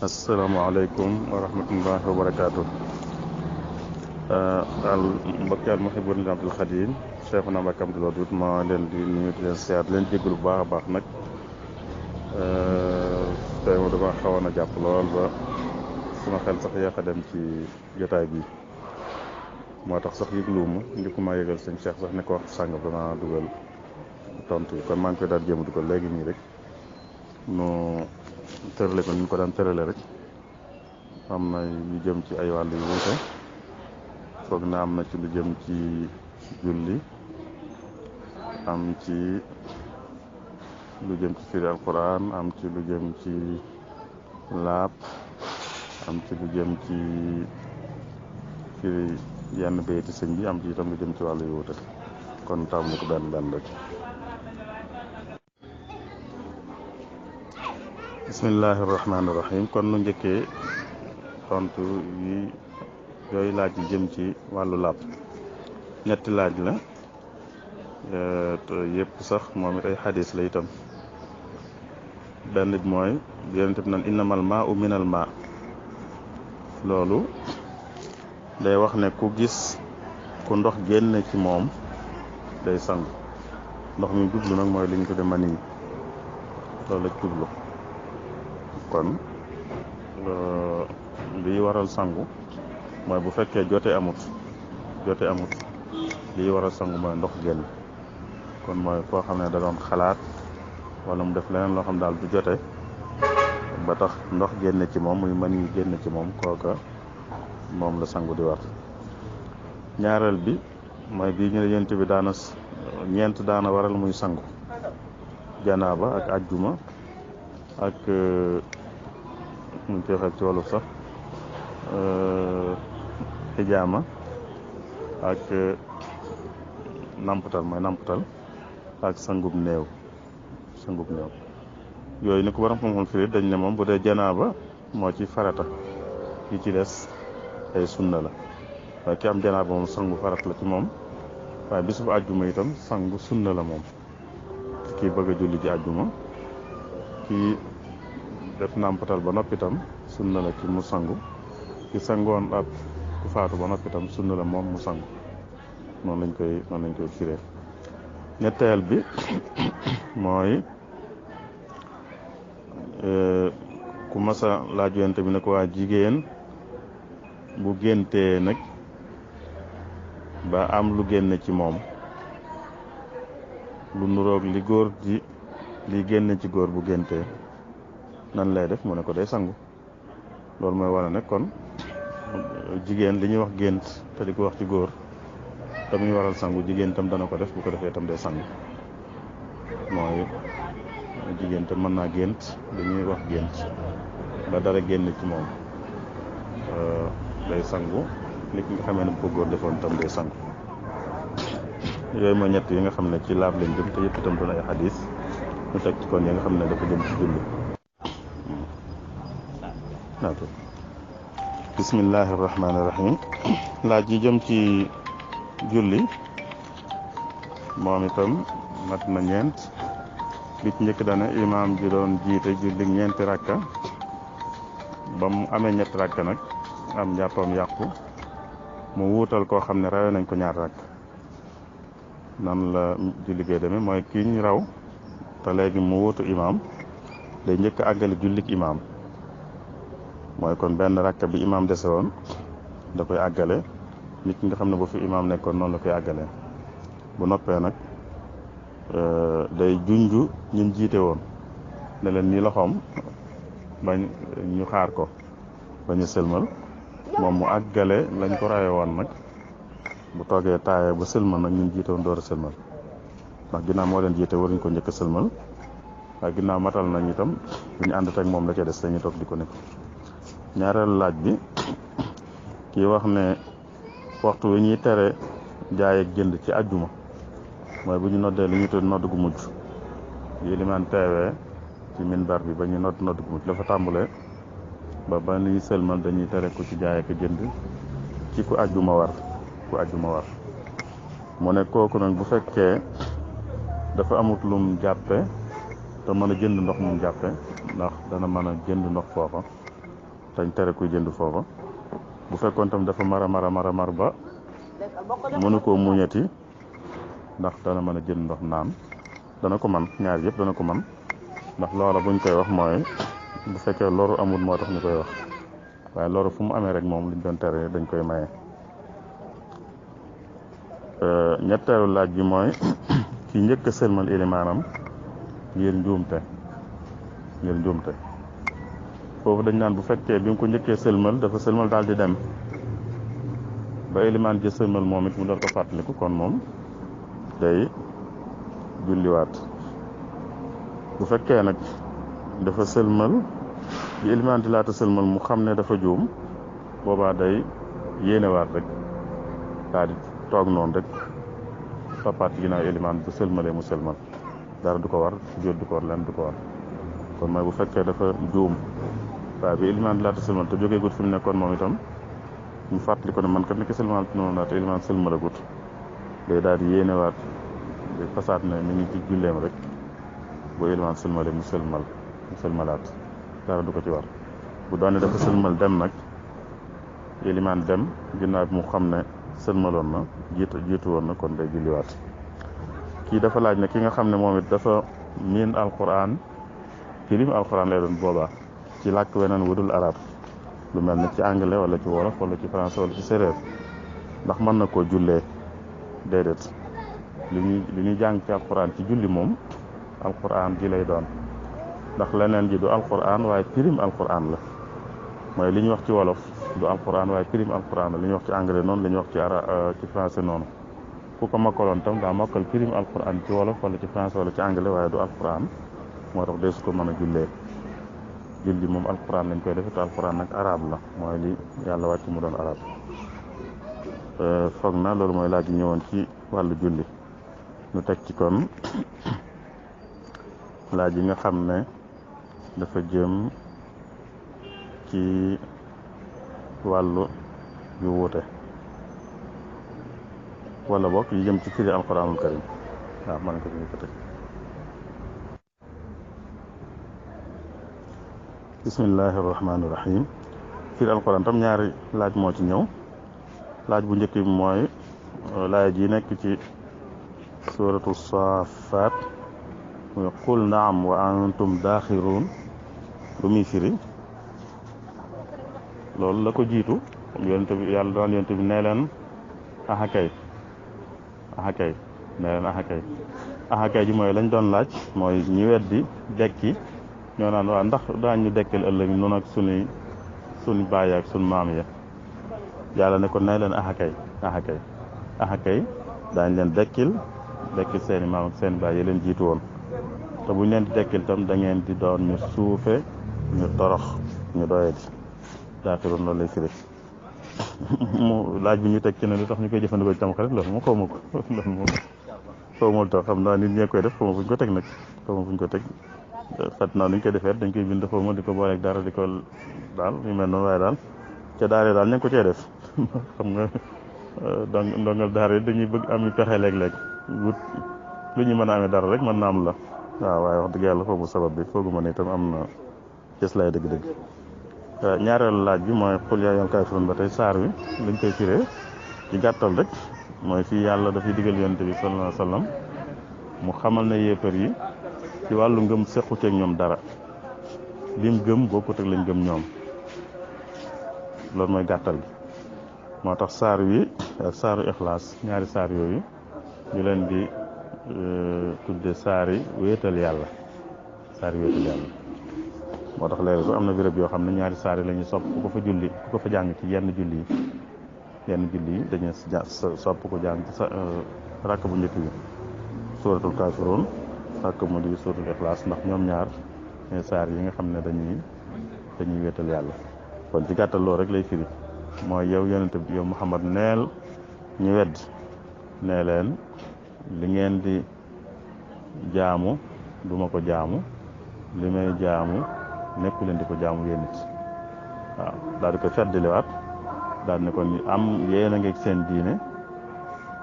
asalaamaaleykum wa rahmatullahi wa barakaatu. al mbokki al muhibbun li Abdul Xadim Cheikhuna Mbàkke Abdul Wadud ma leen di nuyu di leen siyaar leen jégalu bu baax a baax nag. tey ma dama xawoon a jàpp lool ba suma xel sax yéex a dem ci jotaay bi moo tax sax yëgluwuma njëkk maa yëgal sëñ Cheikh sax ne ko wax sàngam danaa dugal tontu yi kon maa ngi koy daal jéem a dugal léegi nii rek nu tërale ko ni ñu ko daan tërale rek. am na yu jëm ci ay wàll yu wuute foog na am na ci lu jëm ci julli, am ci lu jëm ci firi alquran, am ci lu jëm ci laab, am ci lu jëm ci firi yenn bayti sëñ bi, am ci itam lu jëm ci wàll yu wuute kon taam ni ko benn benn rek. bismillahi rahmaani rahim kon nu njëkkee tontu yi yooyu laaj yi jëm ci wàllu làpp. ñetti laaj la te yëpp sax moom it ay xadis la itam. benn bi mooy yonent bi naan innamal maa'u minal maa', loolu day wax ne ku gis ku ndox génn ci moom day sangu. ndox mi jublu nag mooy li ñu tudde mani yi, loolu la jublu. kon liy waral sangu mooy bu fekkee jote amut liy waral sangu mooy ndox génn. kon mooy koo xam ne da doon xalaat wala mu def leneen loo xam daal du jote ba tax ndox génn ci moom muy mën yi génn ci moom, kooka moom la sangu di war. ñaareel bi mooy bii ñu ne yent bi ñeent daana waral muy sangu: janaaba ak ajjuma ak mu koy waxee ci wolof sax xijaama ak nampatal ak sangub néew. Yooyu ni ko waram xam-xam firi dañ ne moom bu dee janaaba moo ci farata, yi ci des ay sunna la. waaye ki am janaaba moom sangu farata la ci moom, waaye bisu bu àjjuma itam sangu sunna la moom. kii bëgg a julli ji àjjuma, kii def nampatal ba noppi itam sunna la ci mu sangu, ki sangoon ab ku faatu ba noppi itam sunna la moom mu sangu. noonu lañ koy firee. ñetteel bi mooy ku masa laaj yonent bi ne ko waa jigéen bu géntee nag ba am lu génn ci moom lu nuroog li génn ci góor bu géntee nan lay def? mu ne ko day sangu. loolu mooy wane ne kon jigéen li ñuy wax gént te di ko wax ci góor te muy waral sangu, jigéen tam dana ko def, bu ko defee tam day sangu. mooy jigéen tam mën naa gént li ñuy wax gént ba dara génn ci moom, day sangu. nit ki nga xamee ne bu ko góor defoon tam day sangu. yooyu mooy ñett yi nga xam ne ci laab leen jëm te yëpp itam doon ay xadis. ñu teg ci kon yi nga xam ne dafa jëm ci julli. bismillahi rahmaani rahim. laaj yi jëm ci julli moom itam mat na ñeent. bi ci njëkk dane imaam ji doon jiite julli ñeenti rakka, ba mu amee ñetti rakka nag am njàppam yàqu, mu wuutal koo xam ne rawee nañ ko ñaar rakk. nan la julli gee demee? mooy kii ñu raw te léegi mu wuutu imaam day njëkk a àggale jullik imaam. mooy kon benn rakka bi imaam dese woon da koy àggale. nit ki nga xam ne bu fi imaam nekkoon noonu la koy àggalee. bu noppee nag day junju ñim jiite woon ne leen nii loxoom bañ ñu xaar ko bañ a sëlmal, moom mu àggale lañ ko rawee woon nag. bu toogee taayee ba sëlmal nag ñim jiite woon door a sëlmal, ndax ginnaaw moo leen jiite waruñ ko njëkk a sëlmal. waaye ginnaaw matal nañ itam duñu ànd ak moom la ca des dañuy toog di ko nekk. ñaareelu laaj bi kii wax ne waxtu wi ñuy tere jaay ak jënd ci àjjuma mooy bu ñu noddee li ñuy tudd nodd gu mujj. yi limaan teewee ci minbar bi ba ñu nodd gu mujj la fa tàmbalee ba ni sëlmal dañuy tere ku ci jaay ak jënd ci ku àjjuma war. mu ne kooku nag bu fekkee dafa amut lum jàppe te mën a jënd ndox mum jàppe, ndax dana mën a jënd ndox foofa dañ tere kuy jënd foofa bu fekkoon tam dafa mar ba mënu koo muñati ndax dana mën a jënd ndox naan dana ko man ñaar yëpp dana ko man ndax loola buñ koy wax mooy bu fekkee loru amul moo tax ñu koy wax waaye loru fu mu amee rek moom liñ doon tere dañ koy maye. ñetteelu laaj bi mooy ki njëkk a sëlmal ilimaanam ngir njuumte foofu dañ naan bu fekkee bi mu ko njëkkee sëlmal dafa sëlmal daal di dem ba ilimaan ji sëlmal moom it mu doon ko fàttaliku kon moom day julliwaat bu fekkee nag dafa sëlmal bi ilimaan di laata sëlmal mu xam ne dafa juum boobaa day yéenewaat rek daal di toog noonu rek toppaat ginnaaw ilimaan bu sëlmalee mu sëlmal dara du ko war jóot du ko war lenn du ko war kon mooy bu fekkee dafa juum waaye bi ilimaan di laata sëlmal te jógee gut fi mu nekkoon moom itam mu fàttali ko ne man kat nekk sëlmal noonu laata ilimaan sëlmalagut day daal di yéenewaat di fasaat ne mi ngi ci julleem rek bu ilimaan sëlmalee mu sëlmalaat dara du ko ci war bu doon ne dafa sëlmal dem nag ilimaan dem ginnaaw bi mu xam ne sëlmaloon na jiitu woon na kon day julliwaat. kii dafa laaj ne ki nga xam ne moom it dafa miin alquran firim alquran lay doon boobaa ci làkk weneen wudul arab lu mel ne ci anglais wala ci wolof wala ci français wala ci séeréer ndax mën na koo jullee déedéet li ñuy jàng ci alquran ci julli moom alquran ji lay doon ndax leneen ji du alquran waaye firim alquran la mooy li ñuy wax ci wolof du alquran waaye firim alquran la li ñuy wax ci anglais noonu li ñuy wax ci français noonu ku ko mokkaloon tam daa mokkal firim alquran ci wolof wala ci français wala ci anglais waaye du alquran moo tax deesu ko mën a jullee julli moom alquran lañ koy def te alquran nag arab la mooy li yàlla wàcc mu doon arab foog na loolu mooy laaj yi ñëwoon ci wàllu julli ñu teg ci kon laaj yi nga xam ne dafa jëm ci wàllu yu wuute wala bokk yi jëm ci firi alquranul karim waaw man ko ñu ko teg bismillahi irrahmani irrahim firi alquran tam ñaari laaj moo ci ñëw laaj bu njëkk bi mooy laaj ji nekk ci suratu safat muy qul naam wa antum daaxiruun lu muy firi loolu la ko jiitu yonent bi yàlla daan yonent bi nee leen axakay nee leen axakay ji mooy lañ doon laaj mooy ñi weddi dekki ñoo naan waa ndax daañu dekkal ëllëg noonu ak suñu baay ak suñu maam ya yàlla ne ko nee leen axakay daañ leen dekkil seeni maam ak seeni baay yi leen jiitu woon te buñ leen di dekkil tam da ngeen di doon ñu suufe ñu torox ñu doyadi daaxiroon loolu lay firi mu laaj bi ñu teg ci ne lu tax ñu koy jëfandikoo ci tamxarit loolu moom xaw ma ko loolu moom xaw ma tax xam naa nit ñee koy def xaw ma fu ñu ko teg nag xaw ma fu ñu ko teg fat naa nuñ koy defee dañ koy bind xaw ma di ko booleeg dara di ko daal yu mel noonu waaye daal ca daara daal ñu ngi ko cee def xam nga ndongal daara yi dañuy bëgg am pexe léeg-léeg wut lu ñu mën a amee dara rek mën na am la waaw waaye wax dëgg yàlla foofu sabab bi foogu ma ne itam am na gis lay dëgg-dëgg ñaareelu laaj bi mooy qul yaa ayyuhal kaafiruun ba tey saar wi liñ koy firee ci gàttal rek mooy fii yàlla dafay digal yonent bi sallallahu alayhi wa sallam mu xamal ne yéefar yi ci wàllu ngëm sequ ceeg ñoom dara lim gëm bokkut ak lañ gëm ñoom loolu mooy gàttal gi moo tax saar wi ak saaru ixlaas ñaari saar yooyu ñu leen di tudde saari wéetal yàlla moo tax léegi am na béréb yoo xam ne ñaari saar yi la ñuy sopp ku ko fa jàng ci yenn julli yi dañuy sopp ko jàng ci sa rakk bu njëkk bi suratul kaafiruun rakk mu di suratul ixlaas ndax ñoom ñaar ñooy saar yi nga xam ne dañuy wéetal yàlla kon ci gàttal loolu rek lay firi mooy yow yonente bi yow Muhammad neel ñu wedd nee leen li ngeen di jaamu duma ko jaamu li may jaamu nekku leen di ko jaamu yéen it waaw daal di ko feddliwaat daal ne kon am yéen a ngeeg seen diine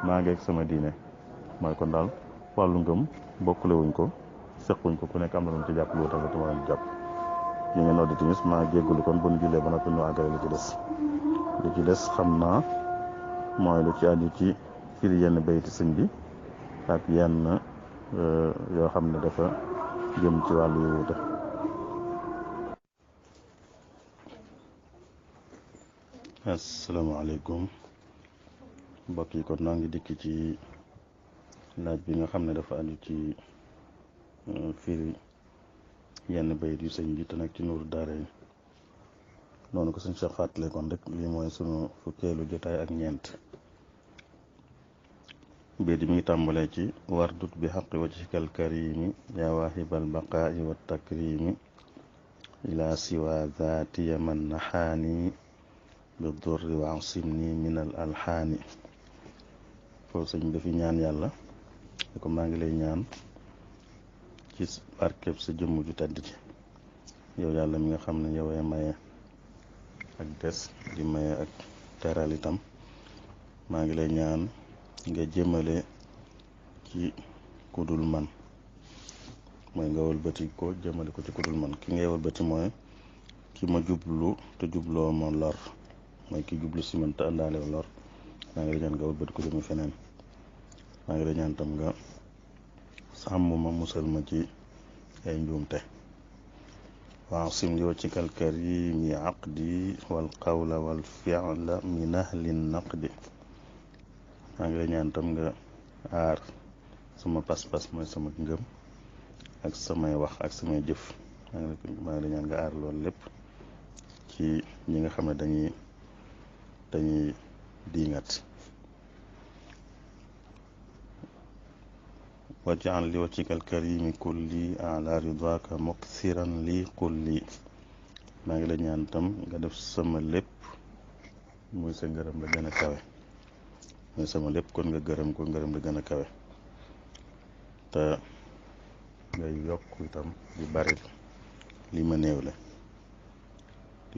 maa ngeeg sama diine mooy kon daal wàllu ngëm bokkule wuñ ko sequñ ko ku nekk am na lu ci jàpp lu wutal la tuma jàpp ñu ngi noddi timis maa jéggulu kon bu ñu jullee ba noppi ñu àggale li ci des xam naa mooy lu ci aju ci firi yenn bayti sëñ bi ak yenn yoo xam ne dafa jëm ci wàllu yu wuute. asalaamaaleykum mbokk yi kon noo ngi dikk ci laaj bi nga xam ne dafa aju ci firi yenn bayit yu sëñ bi te nag ci Nuuru Daarayni noonu ko suñ Cheikh fàttale kon rek lii mooy sunu fukkeelu jotaay ak ñeent. bayit mi ngi tàmbalee ci wardut bi xaqi wajhikal karimi yaa waahibal baqaa'i wa takrimi ila siwa zaatiya man naxaani bi durri wa asimni min al alxaani. foofu sëñ bi dafi ñaan yàlla ne ko maa ngi lay ñaan ci barkeb sa jëmm ju tedd ci yow yàlla mi nga xam ne yowee maye ak des di maye ak teral itam maa ngi lay ñaan nga jëmale ci kudul man mooy nga wëlbati ko jëmale ko ci kudul man ki ngay wëlbati mooy ki ma jublu te jubloo ma lor mooy ki jublu si man te àndaale lor maa ngi lay ñaan nga wëlbati ko jëme feneen maa ngi lay ñaan tam nga sàmm ma musal ma ci ay njuumte waaw sim li waccikal karimi aqdi wal qawla wal fi'la min ahlin naqdi maa ngi lay ñaan tam nga aar sama pas-pas mooy sama ngëm ak samay wax ak samay jëf maa ngi lay ñaan nga aar loolu lépp ci ñi nga xam ne dañuy diingat. waj'al li wajhikal karimi kulli ala ridwaka mukthiran li kulli maa ngi la ñaan tam nga def sama lépp muy sa ngërëm la gën a kawe mooy sama lépp kon nga gërëm ko ngërëm la gën a kawe te ngay yokk itam di baril li ma néew la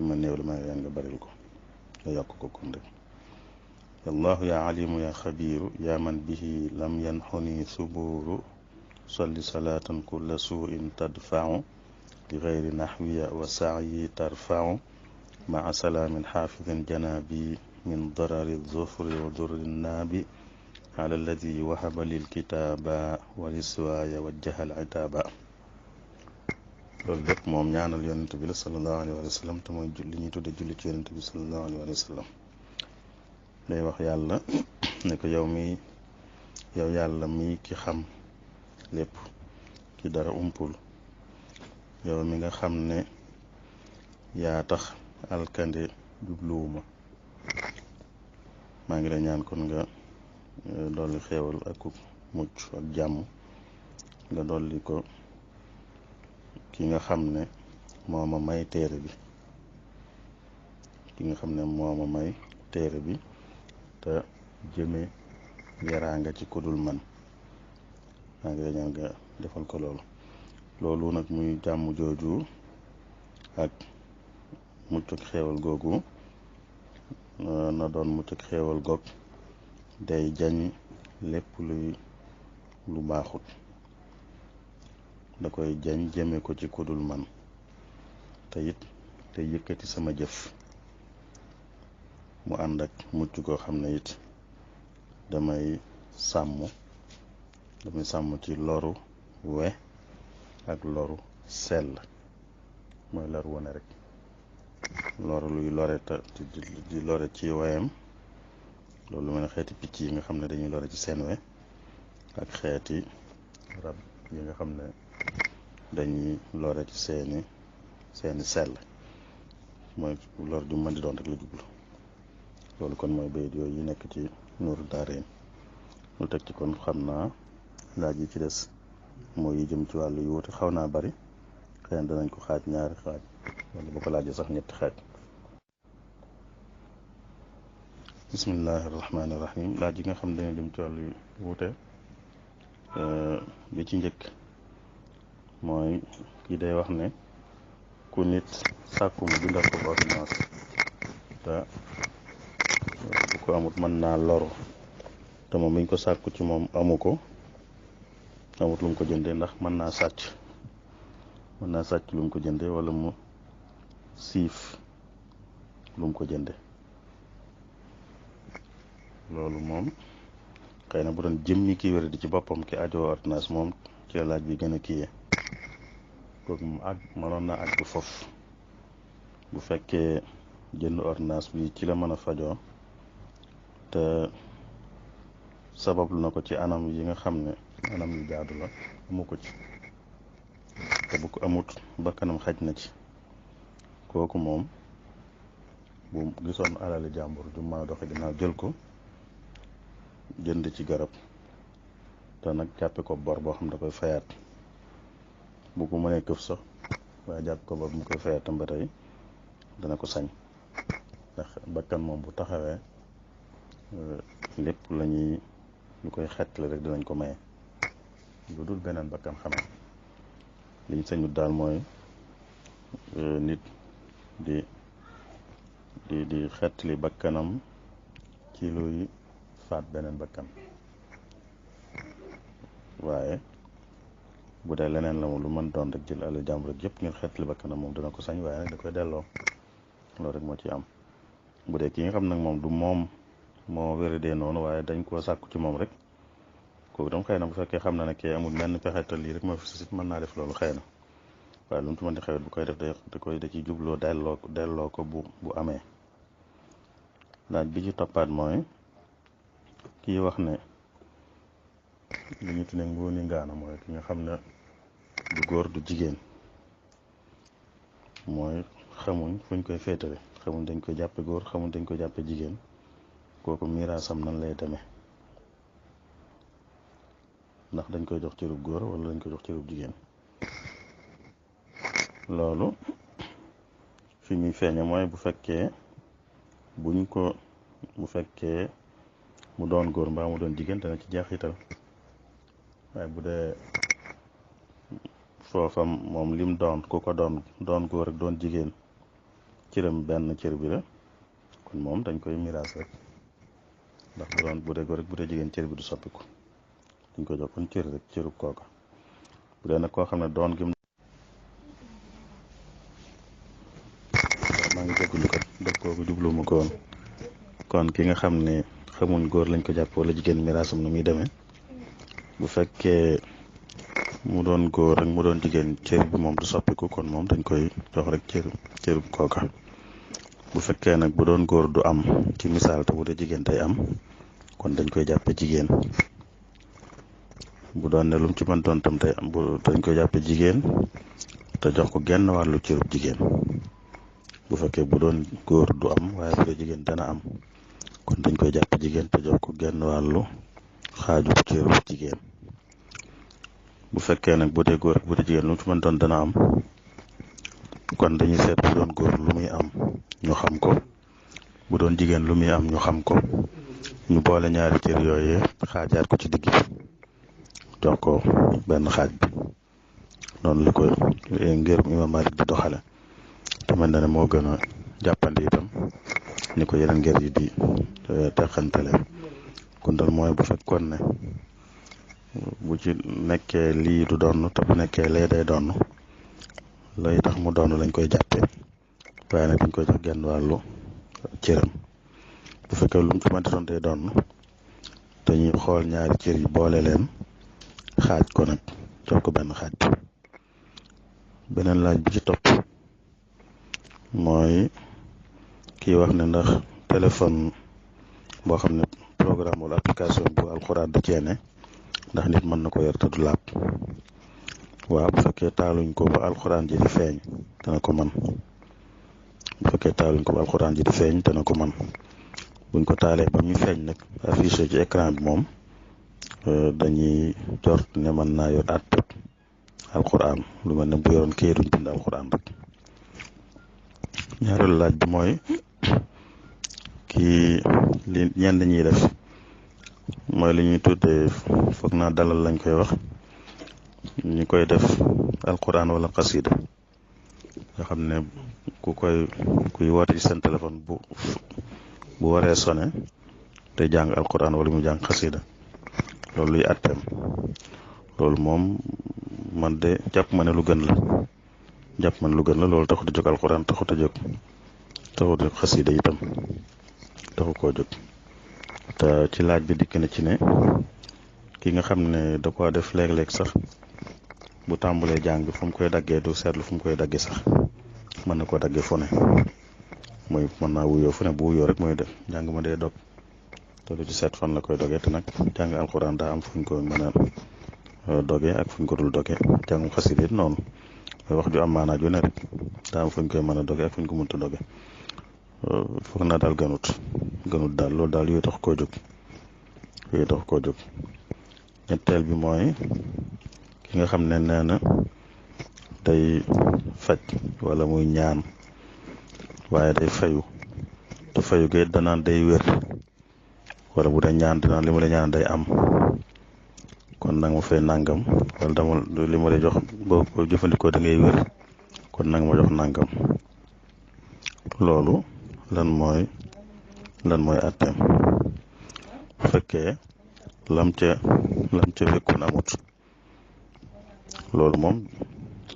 maa ngi ñaan nga baril ko nga yokk ko kon rek. allahu ya alimu ya xabiru ya man bihi lam yanxuni suburu salli salatan kulla suin tadfau bi gayri naxwiya wa saayi tarfau maa salaamin xaafidin janabi min darari zufri wa durri naabi ala alladi wahaba lilkitaaba wa liswaaya wajjaha alitaaba. loolu lépp moom ñaanal yonent bi la sallallahu alayhi wa sallam te mooy li ñuy tudde julli ci yonent bi sallallahu alayhi wa sallam. day wax yàlla ne ko yow yàlla mi ki xam lépp ki dara umpul yow mi nga xam ne yaa tax alkande jubluwuma maa ngi la ñaan kon nga dolli xéewal ak mucc ak jàmm nga dolli ko ki nga xam ne moo ma may téere bi te jëme yaraanga ci kudul man maa ngi lay ñaan nga defal ko loolu nag muy jàmm jooju ak mucc ak xéewal googu na doon mucc ak xéewal goog day jañ lépp lu baaxut da koy jañ jëme ko ci kudul man te it te yëkkati sama jëf mu ànd ak mucc koo xam ne it damay sàmm ci loru we ak loru sell mooy lor wone rek loru luy lore te di lore ci weyam loolu lu mel ne xeeti picc yi nga xam ne dañuy lore ci seen we ak xeeti rab yi nga xam ne dañuy lore ci seeni sell mooy lor ju mën di doon rek la jublu. loolu kon mooy bayit yooyu yi nekk ci Nuuru Daarayni lu teg ci kon xam naa laaj yi ci des mooy yi jëm ci wàllu yu wuute xaw naa bari xëy na danañ ko xaaj ñaari xaaj wala bu ko laajee sax ñetti xaaj. bismillahi rahmaani rahim laaj yi nga xam ne dañoo jëm ci wàllu yu wuute bi ci njëkk mooy kii day wax ne ku nit sàkku mu bindal ko ordonnance te bu ko amut mën naa loru te moom miñ ko sàkku ci moom amut lu mu ko jëndee ndax mën naa sàcc lu mu ko jëndee wala mu siif lu mu ko jënde loolu moom xëy na bu doon jëmmi kii wér di ci boppam ki ajoo ordonnance moom ci laaj bi gën a kiiyee kooku moom mënoon na àgg foofu bu fekkee jënd ordonnance bi ci la mën a fajoo te sabablu na ko ci anam yi nga xam ne anam yu jaadu la amu ko ci te bu ko amut bakkanam xaj na ci kooku moom bu gisoon alali jàmbur ju ma doxe ginnaaw jël ko jënd ci garab te nag jàppe ko bor boo xam da koy fayaat bu ko mënee këf sax waaye jàppe ko bor bu mu koy fayaat tam ba tey dana ko sañ ndax bakkan moom bu taxawee lépp lañuy ñu koy xettali rek dinañ ko maye lu dul beneen bakkan xanaa liñ sañut daal mooy nit di xettali bakkanam ci luy faat beneen bakkan waaye bu dee leneen la moom lu mën doon rek jël alal jàmbur rek yëpp ngir xettali bakkanam moom dana ko sañ waaye nag da koy delloo loolu rek moo ci am bu dee ki nga xam nag moom du moom moo wéradee noonu waaye dañ koo sàkku ci moom rek kooku tam xëy na bu fekkee xam na ne kee amul menn pexe te lii rek moo fi sit mën naa def loolu xëy na waaye lu mu ci mën di xewet bu koy def da ciy jubloo delloo ko bu amee laaj bi ci toppaat mooy kii wax ne li ñu tuddee nguuni ngaana mooy ki nga xam ne du góor du jigéen mooy xamuñ fuñ koy féetale xamuñ dañ koy jàppe góor xamuñ dañ koy jàppe jigéen kooku miraasam nan lay demee ndax dañ koy jox cërub góor wala dañ koy jox cërub jigéen loolu fi muy feeñe mooy bu fekkee mu doon góor mbaa mu doon jigéen dana ci jeexital waaye bu dee foofa moom lim doon ku ko doon góor ak doon jigéen cëram benn cër bi la kon moom dañ koy miraas rek ndax bu dee góor rek bu dee jigéen cër bi du soppiku dañ koy jox kon cër rek cërub kooka bu dee nag koo xam ne doon gi maa ngi jégalu kat dëkk kooku jubluwuma ko woon kon ki nga xam ne xamuñ góor lañ ko jàpp wala jigéen miraasam nu muy demee bu fekkee mu doon góor rek mu doon jigéen cër bi moom du soppiku kon moom dañ koy jox rek cërub kooka bu fekkee nag bu doon góor du am ci misaal te bu dee jigéen day am kon dañ koy jàppe jigéen bu doon ne lu mu ci mën doon tam tey am dañ koy jàppe jigéen te jox ko genn wàllu cërub jigéen bu fekkee bu doon góor du am waaye bu dee jigéen dana am kon dañ koy jàppe jigéen te jox ko genn wàllu xaajub cërub jigéen bu fekkee nag bu dee góor ak bu dee jigéen lu mu ci mën doon dana am kon dañuy seet bu doon góor lu muy am ñu xam ko bu doon jigéen lu muy am ñu xam ko ñu boole ñaari cër yooyee xaajaat ko ci digg bi jox ko benn xaaj bi noonu la ko ngir Imam Malik di doxale te mel na ne moo gën a jàppandi itam ni ko yeneen ngir yi di teqantale kon dal mooy bu fekkoon ne bu ci nekkee lii du doon te bu nekkee lee day doon lay tax mu doon lañ koy jàppe waaye nag dañ koy jox genn wàllu cëram bu fekkee lu mu ci mënti doon day doon dañuy xool ñaari cër yi boole leen xaaj ko nag jox ko benn xaaj bi beneen laaj bi ci topp mooy kii wax ne ndax téléphone boo xam ne programme wala application bu alxuraan da cee ne ndax nit mën na ko yor te du laab waaw bu fekkee taaluñ ko ba alxuraan ji di feeñ dana ko mën bu fekkee taaluñ ko ba alxuraan ji di feeñ dana ko mën buñ ko taalee ba muy feeñ nag affiché ci écran bi moom dañuy jort ne mën naa yor àtteb alxuraan lu mel ne bu yoroon kii duñ bind alxuraan rek ñaareelu laaj bi mooy kii li ñenn ñiy def mooy li ñuy tuddee foog naa dalal lañ koy wax ñu koy def alquran wala xasida nga xam ne kuy woote ci seen téléphone bu waree sone te jàng alquran wala mu jàng xasida loolu luy atteem loolu moom man de jàpp ma ne lu gën la jàpp man lu gën la loolu taxut a jóg alxuraan taxut a jóg xasida itam taxu koo jóg. te ci laaj bi dikk na ci ne ki nga xam ne da ko def léeg-léeg sax bu tàmbalee jàng fu mu koy daggee du seetlu fu mu koy daggee sax mën na koo daggee fu ne mooy mën naa wuyoo fu ne bu wuyoo rek mooy def jàng ma dee dog te du ci seet fan la koy dogee te nag jàng alxuraan daa am fu ñu ko mën a dogee ak fu ñu ko dul dogee jàngum xasida it noonu mooy wax ju am maanaa ju ne rek daa am fu ñu koy mën a dogee ak fu ñu ko mënta dogee foog naa daal gënut daal loolu daal yooyu tax koo jóg ñetteel bi mooy ki nga xam ne nee na day faj wala muy ñaan waaye day fayu te fayu gi danaan day wér wala bu dee ñaan dinaan li ma la ñaan day am kon nag ma fay nangam wala dama li ma lay jox boo ko jëfandikoo da ngay wér kon nag ma jox nangam loolu lan mooy àtteem bu fekkee lam ca fekkoon amut loolu moom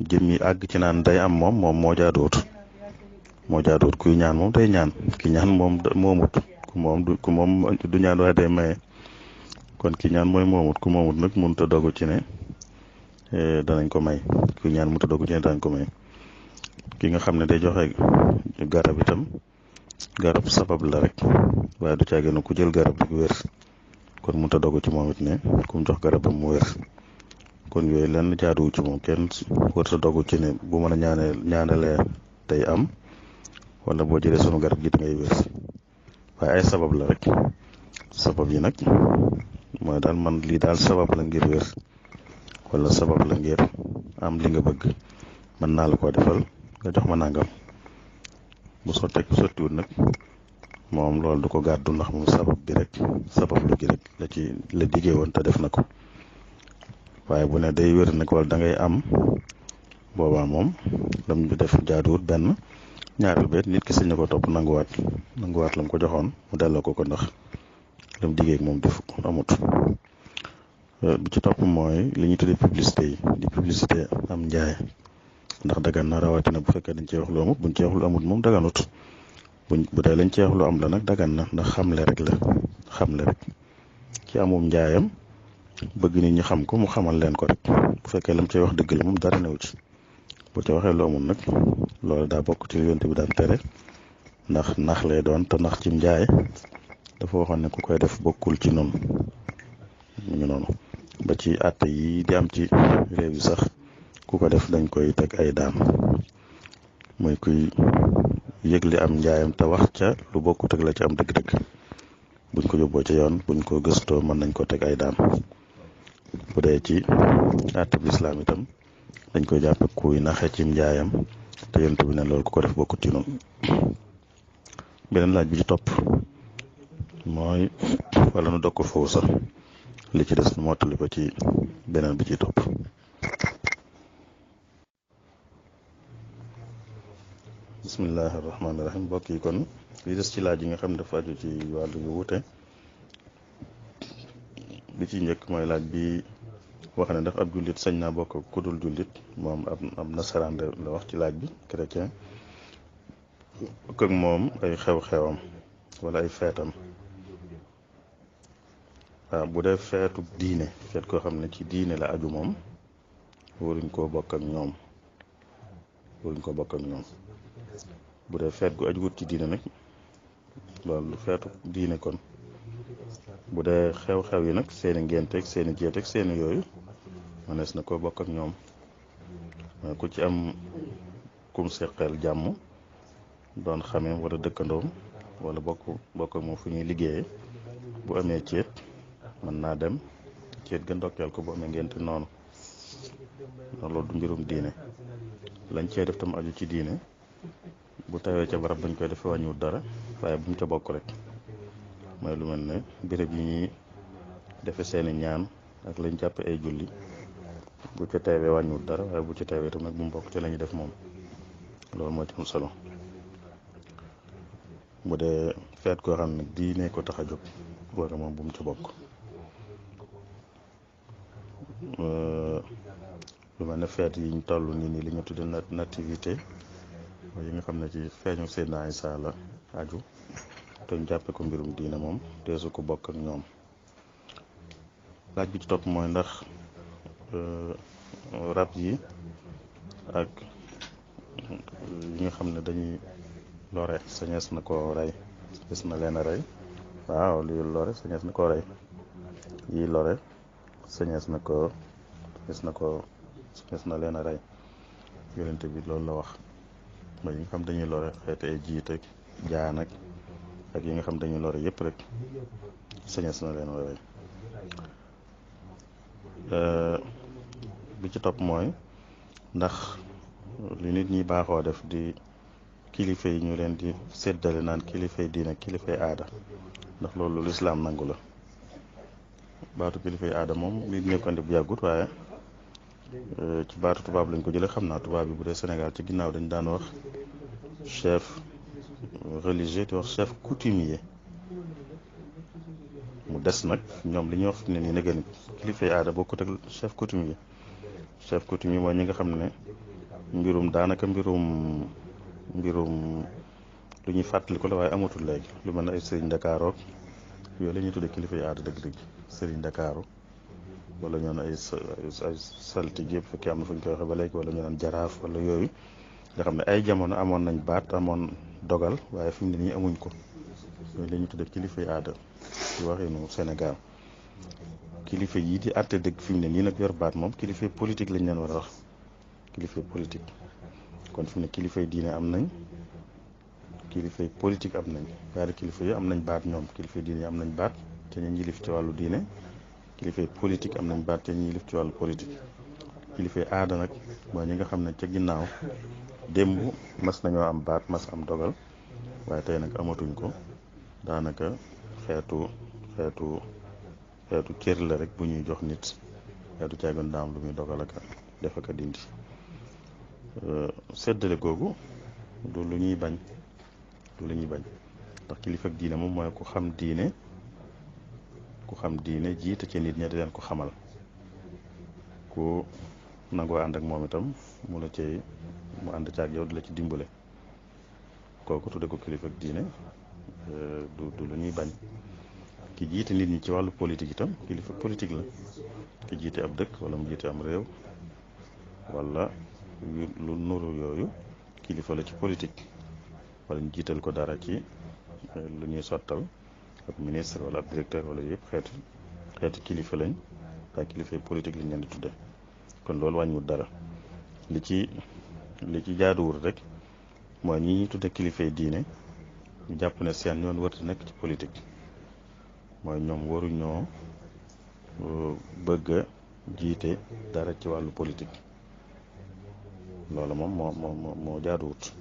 jëmmi àgg ci naan day am moom moo jaaduwut kuy ñaan moom day ñaan ki ñaan moom moomut ku moom du ñaan waaye day maye kon ki ñaan mooy moomut ku moomut nag mënut a dogu ci ne danañ ko may kuy ñaan mënut a dogu ci ne danañ ko may ki nga xam ne day joxe garab itam garab sabab la rek waaye du caa gën ku jël garab rek wér kon mënut a dogu ci moom it ne ku mu jox garabam mu wér kon yooyu lenn jaaduwu ci moom kenn warut a dogu ci ne bu mën a ñaanalee day am wala boo jëlee sunu garab gi da ngay wér waaye ay sabab la rek sabab yi nag mooy daal man lii daal sabab la ngir wér wala sabab la ngir am li nga bëgg mën naa la koo defal nga jox ma nangam bu sottiwut nag moom loolu du ko gàddu ndax moom sabab bi rek sabab lu gi rek la diggee woon te def na ko waaye bu ne day wér nag wala da ngay am boobaa moom lam bi def jaaduwut benn ñaareel beet nit ki sañ na ko topp nanguwaat lam ko joxoon mu delloo ko ndax lam diggee moom def amut bi ci topp mooy li ñuy tuddee publicité yi di publicité am njaay ndax dagan na rawatina bu fekkee dañ cee wax lu amut buñ cee wax lu amut moom daganut bu dee lañ cee wax lu am la nag dagan na ndax xamle rek ci amum njaayam bëgg nit ñi xam ko mu xamal leen ko rek bu fekkee lam cee wax dëgg la moom dara newu ci bu ca waxee lu amul nag loolu daa bokk ci yonent bi daan tere ndax nax lay doon te nax ci njaay dafa waxoon ne ku koy def bokkul ci noonu mu ngi noonu ba ci àtte yi di am ci réew yi sax ku ko def dañ koy teg ay daan muy kuy yëgle am njaayam te wax ca lu bokkut ak la ci am dëgg-dëgg buñ ko yóbboo ca yoon buñ ko gëstoo mën nañ ko teg ay daan bu dee ci àtte bi lislaam itam dañ koy jàppe kuy naxe ci njaayam te yonent bi ne loolu ku ko def bokkut ci noonu beneen laaj bi ci topp mooy wala nu dog ko foofu sax li ci des nu mottali ko ci beneen bi ci topp bismillahi rahmaani rahim mbokk yi kon li des ci laaj yi nga xam ne dafa aju ci wàllu yu wute bi ci njëkk mooy laaj bi wax ne ndax ab jullit sañ naa bokk ku dul jullit moom ab nasaraan la wax ci laaj bi chrétien bokk ak moom ay xew-xewam wala ay feetam waaw bu dee feetu diine feet koo xam ne ci diine la aju moom waruñ koo bokk ak ñoom bu dee feet gu ajuwut ci diine nag loolu feetu diine kon bu dee xew-xew yi nag seeni ngénteeg seeni jéeteeg seeni yooyu mënees na koo bokk ak ñoom ku ci am kum seqeel jàmm doon xamee wala dëkkandoom wala bokk ak moom fu ñuy liggéeyee bu amee céet mën naa dem céet ga ndokkeel ko bu amee ngénte noonu loolu du mbirum diine lañ cee def tam aju ci diine bu tawee ca barab bañ koy defee wàññiwut dara waaye bu mu ca bokk rek mooy lu mel ne béréb yi ñuy defe seeni ñaan ak lañ jàppe ay julli bu ca teewee wàññiwut dara waaye bu ca teewee tam nag bu mu bokk ci la ñuy def moom loolu moo ci am solo bu dee feet koo xam ne diine ko tax a jóg wala moom bu mu ca bokk lu mel ne feet yi ñu toll nii li ñu tudde nativité mooy yi nga xam ne ci feeñu Seydina Isa la aju te ñu jàppe ko mbirum diine moom deesu ko bokk ak ñoom. laaj bi ci topp mooy ndax rab yi ak yi nga xam ne dañuy lore sañees na koo rey, gis na leen a rey. waaw lii lore sañees na koo rey, yii lore sañees na ko sañees na leen a rey. yonent bi loolu la wax mooy yi nga xam dañuy lore xeeti ay jiit ak jaan ak yi nga xam dañuy lore yëpp rek sañees na leen a rey. bi ci topp mooy ndax li nit ñi baaxoo def di kilifa yi ñu leen di séddale naan kilifay diine kilifay aada, ndax loolu lislaam nangu la. baatu kilifay aada moom li nekkandi bu yàggut, waaye ci baatu tubaab lañ ko jëlee. xam naa tubaab bi bu dee Sénégal ci ginnaaw dañ daan wax chef religieux di wax chef coutumier. mu des nag ñoom li ñuy wax ne nii ne gën kilifay aada bokkut ak chef coutumier. chef coutumier mooy ñi nga xam ne mbirum daanaka mbirum lu ñuy fàttali ko la waaye amatul léegi. lu mel ne ay sëriñ Ndakaarook yooyu la ñuy tuddee kilifay aada dëgg-dëgg, sëriñ Ndakaaru wala ñoo ne ay saltige yëpp fekkee am na fu ñu koy waxee ba léegi, wala ñu naan jaraaf wala yooyu nga xam ne ay jamono amoon nañ baat amoon dogal waaye fi mu ne nii amuñ ko. yooyu la ñuy tuddee kilifay aada ci waxinu Sénégal. kilifa yii di àtte dëgg fi mu ne nii nag yor baat moom kilifay politique lañ leen war a wax, kilifay politique. kon fi mu ne kilifay diine am nañ, kilifay politique am nañ. ñaari kilifa yi am nañ baat ñoom. kilifay diine am nañ baat te ñu yilif ci wàllu diine, kilifay politique am nañ baat te ñu yilif ci wàllu politique. kilifay aada nag mooy ñi nga xam ne ca ginnaaw démb mas nañoo am baat, mas am dogal, waaye tey nag amatuñ ko. daanaka xeetu cër la rek bu ñuy jox nit, xeetu caagoon daam lu muy dogal ak def ak a dindi. séddale googu du lu ñuy bañ, ndax kilifa ak diine moom mooy ku xam diine jiite ci nit ña di leen ko xamal, ku nangoo ànd ak moom itam mu ànd caag yow di la ci dimbale. kooku tudde ko kilifa ak diine du lu ñuy bañ. ki jiite nit ñi ci wàllu politique itam kilifa politique la. ki jiite ab dëkk wala mu jiite am réew wala lu nuru yooyu kilifa la ci politique, wala ñu jiital ko dara ci lu ñuy sottal ab ministre wala ab directeur wala yëpp xeetu kilifa lañ, waaye kilifay politique lañ leen di tudde. kon loolu wàññiwul dara. li ci jaaduwul rek mooy ñi ñuy tudde kilifay diine ñu jàpp ne seen yoon warti nekk ci politique. mooy ñoom waruñoo bëgg a jiite dara ci wàllu politique. loolu moom moo jaaduwut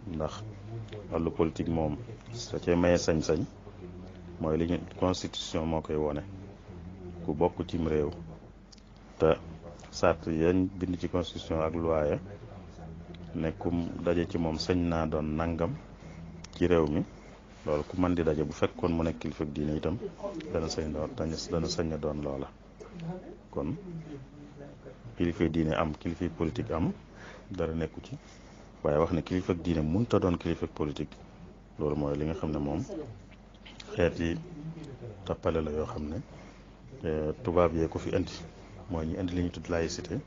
ndax wàllu politique moom sa cee maye sañ-sañ mooy li ñu constitution moo koy wone. ku bokk cim réew te sart yañ bind ci constitution ak loi ne ku daje ci moom sañ naa doon nangam ci réew mi, loolu ku mën di daje bu fekkoon mu nekk kilifa ak diine itam dana sañ a doon loola. kon kilifay diine am kilifay politique am dara nekku ci, waaye wax ne kilifa ak diine mënut a doon kilifa ak politique, loolu mooy li nga xam ne moom xeeti tappale la yoo xam ne tubaab yee ko fi indi. mooy ñu indi li ñu tudd laïcité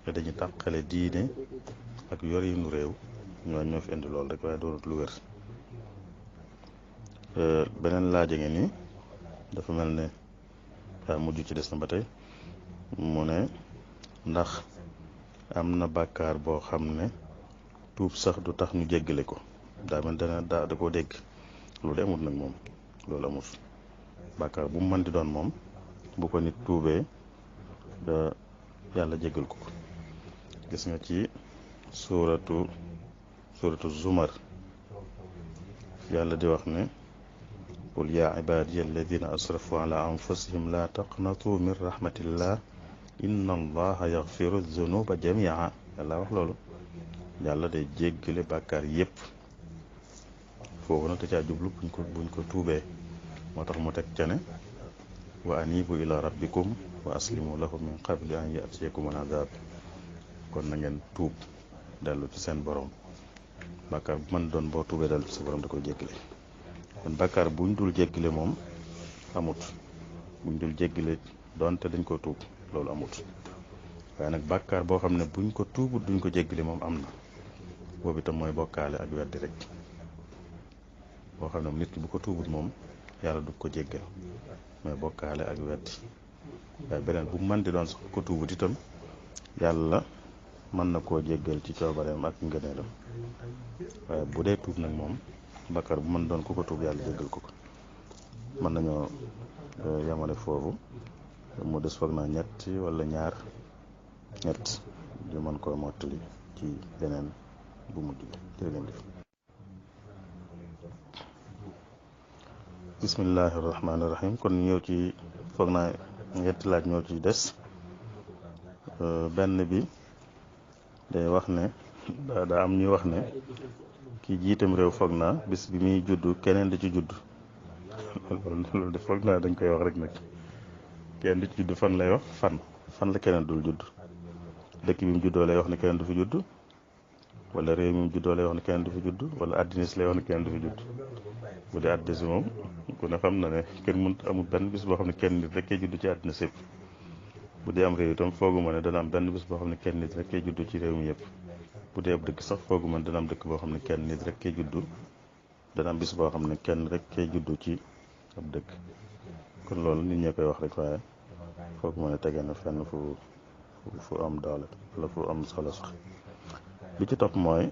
te dañu tàqale diine ak yorinu réew, ñoo fi indi loolu rek waaye doonut lu wér. beneen laaja nge ni dafa mel ne mujj ci des na ba tey. mu ne ndax am na bàkkaar boo xam ne tuub sax du tax ñu jéggale ko. daa mel da koo dégg. loolu de amut nag moom, loolu amut. bàkkaar bu mu mën di doon moom bu ko nit tuubee yàlla jéggal ko. gis nga ci suuratu zumar yàlla di wax ne qul yaa ibaadiya alladina asrafu ala anfusihim la taqnatu min rahmatillah inna allaha yaxfiru zunuba jamia. yàlla wax loolu. yàlla day jéggale bàkkaar yépp. foofu nag da caa jublu buñ ko tuubee. moo tax mu teg ca ne wa anibu ila rabbikum wa aslimu lahu min qabli an yatiyakum al adab. kon na ngeen tuub dellu ci seen borom. bàkkaar bu mën doon boo tuubee dellu ci sa borom da koy jéggale. kon bàkkaar buñ dul jéggale moom amut. buñ dul jéggale doonte dañ ko tuub loolu amut. waaye nag bàkkaar boo xam ne buñ ko tuubut duñ ko jéggale moom am na. boobu itam mooy bokkaale ak weddi rek. boo xam ne nit ki bu ko tuubut moom yàlla du ko jéggal mooy bokkaale ak weddi. waaye beneen bu mën di doon sax ko tuubut itam yàlla mën na koo jéggal ci coobareem ak ngëneelam. waaye bu dee tuub nag moom bàkkaar bu mën doon ku ko tuub yàlla jéggal ko. mën nañoo yamale foofu mu des foog naa ñetti wala ñett ñu mën koo mottali ci beneen bu mujj bi jërë ngeen jëf. bismillahi rahmaani rahim. kon ñëw ci foog naa ñetti laaj ñoo ci des. benn bi day wax ne daa am ñuy wax ne ki jiitam réew foog naa bis bi muy judd keneen di ci judd. loolu de foog naa dañ koy wax rek nag kenn di ci judd fan lay wax fan la keneen dul judd. dëkk bi mu juddoo lay wax ne keneen du fi judd, wala réew mi mu juddoo lay wax ne keneen du fi judd, wala àddina si lay wax ne keneen du fi judd. bu dee àddina si moom ku ne xam na ne kenn mënut amul benn bis boo xam ne kenn nit rek kay judd ci àddina sépp. bu dee am réew itam fooguma ne dana am benn bis boo xam ne kenn nit rek kay judd ci réew mi yëpp. bu dee ab dëkk sax fooguma ne dana am dëkk boo xam ne kenn nit rek kay judd. dana am bis boo xam ne kenn rek kay judd ci ab dëkk. kon loolu nit ñee koy wax rek waaye fooguma ne tege na fenn fu am doole wala fu am solo sax. bi ci topp mooy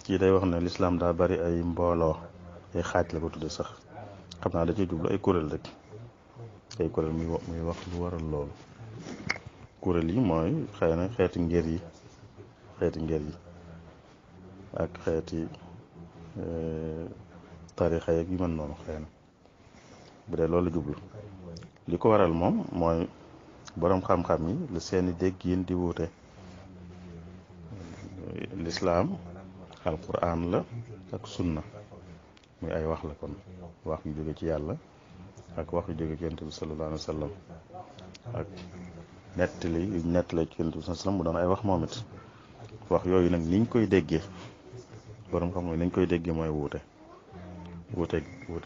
kii day wax ne lislaam daa bari ay mbooloo ay xaaj la ko tudde sax. xam naa da ciy jublu ay kuréel rek. ay kuréel muy wax lu waral loolu. kuréel yi mooy xëy na xeeti ngër yi ak xeeti tarixa yeeg yu mel noonu xëy na bu dee loolu jublu. li ko waral moom mooy boroom xam-xam yi la seeni déggiin di wuute. lislaam alquran la ak sunna muy ay wax la kon wax yu jóge ci yàlla ak wax yu jóge ci yonent bi sallallahu alayhi wa sallam ak nettali yu nettali ci yonent bi sallallahu alayhi wa sallam mu doon ay wax moom it. wax yooyu nag niñ koy déggee boroom xam-xam niñ koy déggee mooy wuute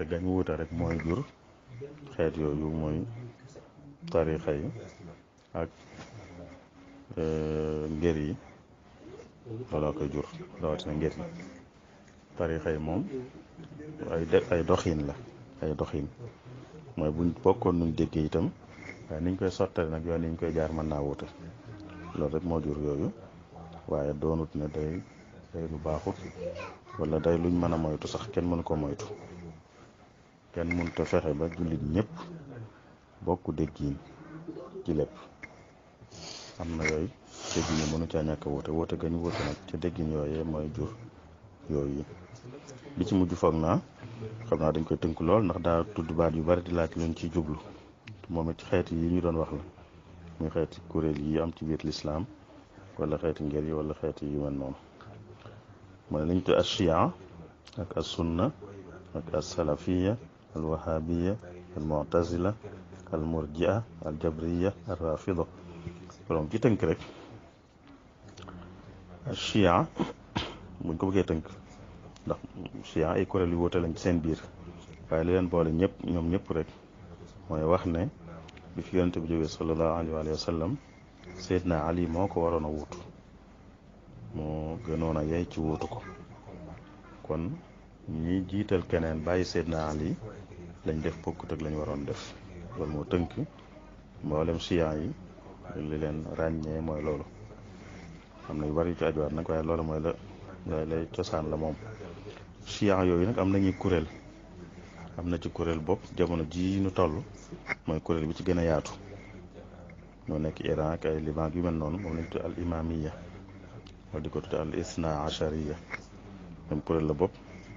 gañ wuute rek mooy jur xeet yooyu mooy tarixa yi ak ngër yi. looloo koy jur rawatina ngër yi. tarixa yi moom ay doxin la ay doxin mooy buñ bokkoon nuñ déggee itam waaye niñ koy sottale nag yoon niñ koy jaar mën naa wuute. loolu rek moo jur yooyu waaye doonut ne day lu baaxut wala day luñ mën a moytu sax kenn mënu ko moytu. kenn mënut a fexe ba jullit ñëpp bokk déggiin ci lépp. am na yooyu déggin yi mënu caa ñàkk a wuute gañ wuute nag ca déggin yooyee mooy jur yooyu. bi ci mujj foog naa xam naa dañ koy tënk lool ndax daa tudd baat yu bari di laaj luñ ci jublu. moom it xeeti yi ñu doon wax la muy xeeti kuréel yi am ci biir lislaam wala xeeti ngër yi wala xeeti yu mel noonu. mooy li ñu tudd as-shi'a ak as-sunna ak as-salafiyya al-wahabiyya al-mu'tazila al-murji'a al-jabriyya ar-rafida. donc ci tënk rek as-shi'a buñ ko bëggee tënk ndax shi'a ay kuréel yu wuute lañ ci seen biir waaye li leen boole ñoom ñëpp rek mooy wax ne bi fi yonent bi jógee sallallahu alayhi wa sallam Seydina Ali moo ko waroon a wuutu moo gënoon a yey ci wuutu ko. kon ñi jiital keneen bàyyi Seydina Ali lañ def bokkut ak lañ waroon def. loolu moo tënk mboolem shi'a yi li leen ràññee mooy loolu. am na yu bari yu ci ajuwaat nag waaye loolu mooy lay cosaan la moom. shi'a yooyu nag am nañuy kuréel. am na ci kuréel bopp jamono ji ñu toll mooy kuréel bi ci gën a yaatu. ñoo nekk Iran ak ay Liban yu mel noonu moom lañ tudd al imamiya wala di ko tudd al isna ashariya. même kuréel la bopp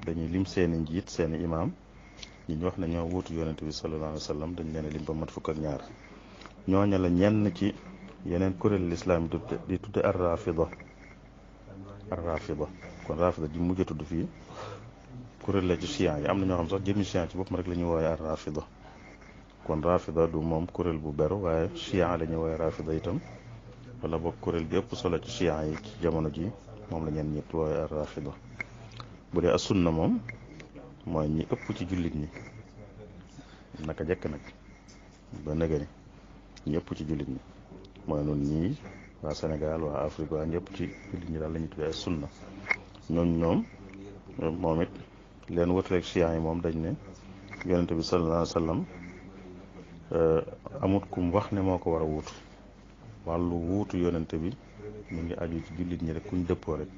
dañuy lim seeni njiit seeni imam ñi ñu wax ne ñoo wuutu yonent bi sallallahu alayhi wa sallam dañ leen lim ba mat fukk ak ñaar. ñooña la ñenn ci yeneen kuréel lislaam yi di tudde ar-rafida. kon rafida ji mujj a tudd fii kuréel la ci chiites yi am na ñoo xam sax jëmmi chiites ci boppam rek la ñuy wooye ar-rafida kon rafida du moom kuréel bu beru waaye chia la ñuy woowee rafida itam wala boog kuréel bi ëpp solo ci chia yi ci jamono ji moom la ñeen ñit woowee ar rafida bu dee as sunna moom mooy ñi ëpp ci jullit ñi naka jekk nag ba nëgëni ñi ëpp ci jullit ñi mooy noonu ñii waa Sénégal waa Afrique waa ñëpp ci jullit ñi daal la ñuy tuddee as sunna ñoom moom it leen wutaleeg chia yi moom dañ ne yonente bi sallallahu alayhi wa sallam amut kum wax ne moo ko war a wuutu wàllu wuutu yonente bi mu ngi aju ci jullit ñi rek kuñ dëppoo rek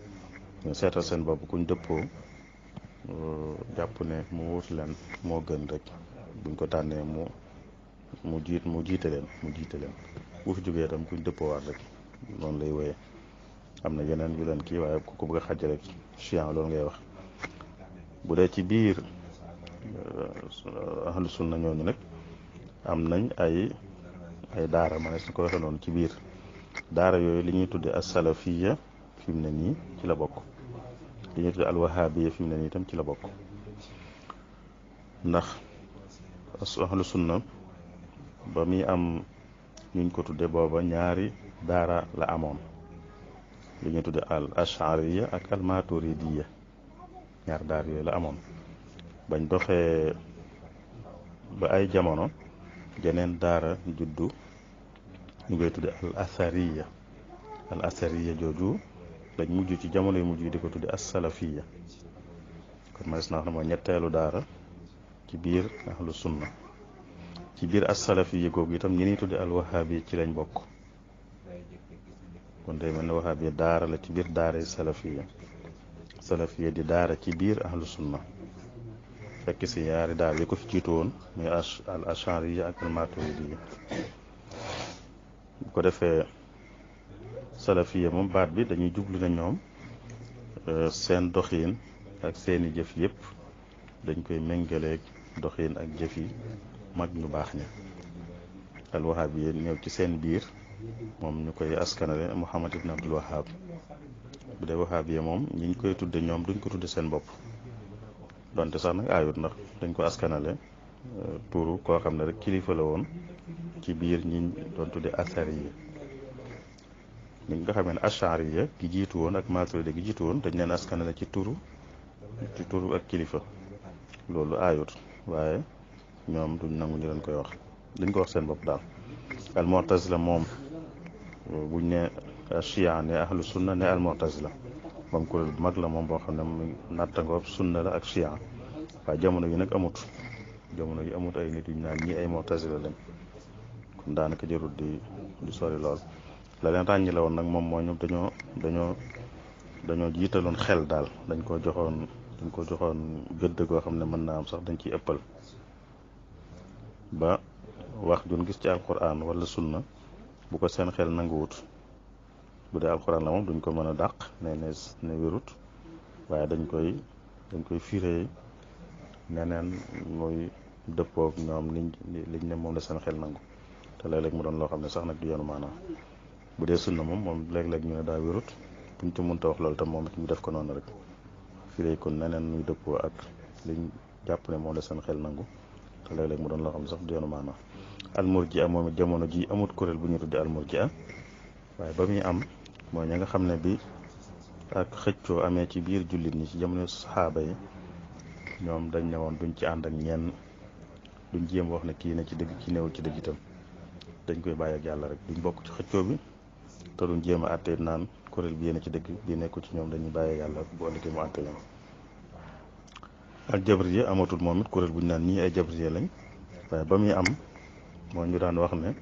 ñu seetal seen bopp kuñ dëppoo jàpp ne mu wuutu leen moo gën rek buñ ko tànnee mu jiite leen bu fi jógee itam kuñ dëppoo waat rek noonu lay wéyee am na yeneen yu leen kii waaye ku ko bëgg a xàjj rek chian loolu ngay wax bu dee ci biir ahlu sunna ñooñu nag am nañ ay daara ma ne su ko waxee noonu ci biir daara yooyu li ñuy tudde as salafiya fi mu ne nii ci la bokk li ñuy tudde al wahabiya fi mu ne nii itam ci la bokk ndax ahlu sunna ba muy am ñuñ ko tudde booba ñaari daara la amoon li ñuy tudde al ashariya ak al maturidiya ñaar daara yooyu la amoon bañ doxee ba ay jamono jeneen daara juddu ñu koy tudde al athariya jooju dañ mujj ci jamono yu mujj yi di ko tudde as salafiya kon manes naa xam ne mooy ñetteelu daara ci biir ahlu sunna ci biir as salafiya googu itam ñi ñuy tudde al wahabi ci lañ bokk kon day mel ne wahabi daara la ci biir daara yi salafiya di daara ci biir ahlu sunna fekk si ñaari daara yi ko fi jiitu woon muy al ashariya ak al maturidiya bu ko defee salafiya moom baat bi dañuy jublu na ñoom seen doxiin ak seeni jëf yépp dañ koy méngaleeg doxiin ak jëf yi mag ñu baax ña al wahabiya ñëw ci seen biir moom ñu koy askanale Muhammad ibn Abdul Wahab bu dee wahabiya moom ñiñ koy tudde ñoom duñ ko tudde seen bopp donte sax nag aayut ndax dañ ko askanale turu koo xam ne rek kilifa la woon ci biir ñi doon tudde athariya ñi nga xamee ne ashariya gi jiitu woon ak maturidi gi jiitu woon dañ leen askanale ci turu ak kilifa loolu aayut waaye ñoom duñ nangu ñu leen koy wax dañ ko wax seen bopp daal al mu'tazila moom buñ ne chia ne ahlu sunna ne al mu'tazila moom kuréel bu mag la moom boo xam ne mu nattangoo sunna la ak chia waaye jamono yi nag amut ay nit yu ñu naan ñi ay mu'tazila lañ kon daanaka jarul di sori lool la leen ràññi la woon nag moom mooy ñoom dañoo jiitaloon xel daal dañ ko joxoon gëdd goo xam ne mën naa am sax dañ ciy ëppal ba wax jun gis ci alquran wala sunna bu ko seen xel nanguwut bu dee alquran la moom duñ ko mën a dàq ne wérut waaye dañ koy firee neneen muy dëppoog ñoom liñ ne moom la seen xel nangu te léeg-léeg mu doon loo xam ne sax nag du yoonu maanaam bu dee sunna moom léeg-léeg ñu ne daa wérut buñ ci mënta wax loolu tam moom it ñu def ko noonu rek firee kon neneen muy dëppoo ak liñ jàpp ne moom la seen xel nangu te léeg-léeg mu doon loo xam ne sax du yoonu maanaam almurji'a moom it jamono ji amut kuréel bu ñu tudde almurji'a waaye ba muy am mooy ña nga xam ne bi ak xëccoo amee ci biir jullit ñi ci jamono saxaaba yi ñoom dañ ne woon duñ ci ànd ak ñenn duñ jéem wax ne kii ne ci dëgg kii newul ci dëgg itam dañ koy bàyyi ak yàlla rek duñ bokk ci xëccoo bi te duñ jéem a àtte naan kuréel bi yéene ci dëgg bi nekkul ci ñoom dañuy bàyyi ak yàlla bu ëllëgee mu àtte ñoom ak jabriya amatul moom it kuréel bu ñu naan ñii ay jabriya lañ waaye ba muy am moo ñu daan wax ne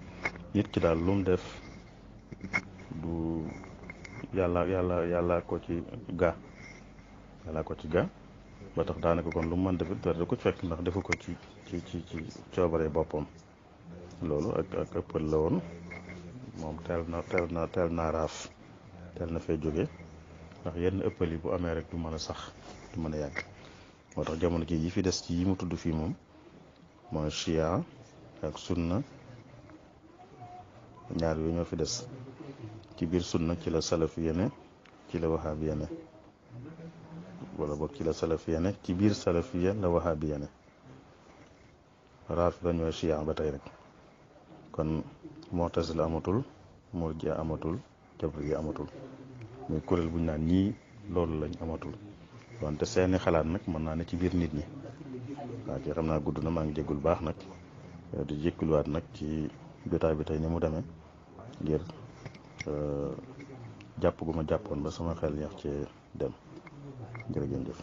nit ki daal lu mu def du yàlla ko ci ga ba tax daanaka kon lu mu mën defit dara da ko fekk ndax defu ko ci coobare boppam loolu ak ëppal la woon moom teel naa raaf teel na fay jóge ndax yenn ëppal yi bu amee rek du mën a sax du mën a yàgg moo tax jamono ji yi fi des ci yi mu tudd fii moom mooy chia ak sunna ñaar yooyu ñoo fi des ci biir sunna ci la salafiya ne ci la wahabiya ne wala boog ci la salafiya ne ci biir salafiya la wahabiya ne Rafida ñooy Chiya ba tey rek kon Mu'tazila amatul Murji'a amatul Jabri amatul muy kuréel bu ñu naan ñii loolu lañ amatul wante seeni xalaat nag mën naa ne ci biir nit ñi waaw ci xam naa gudd na maa ngi jéggul baax nag di jégguluwaat nag ci jotaay bi tey ni mu demee ngir jàpp gu ma jàppoon ba sama xel yeex ci dem jërëjëf.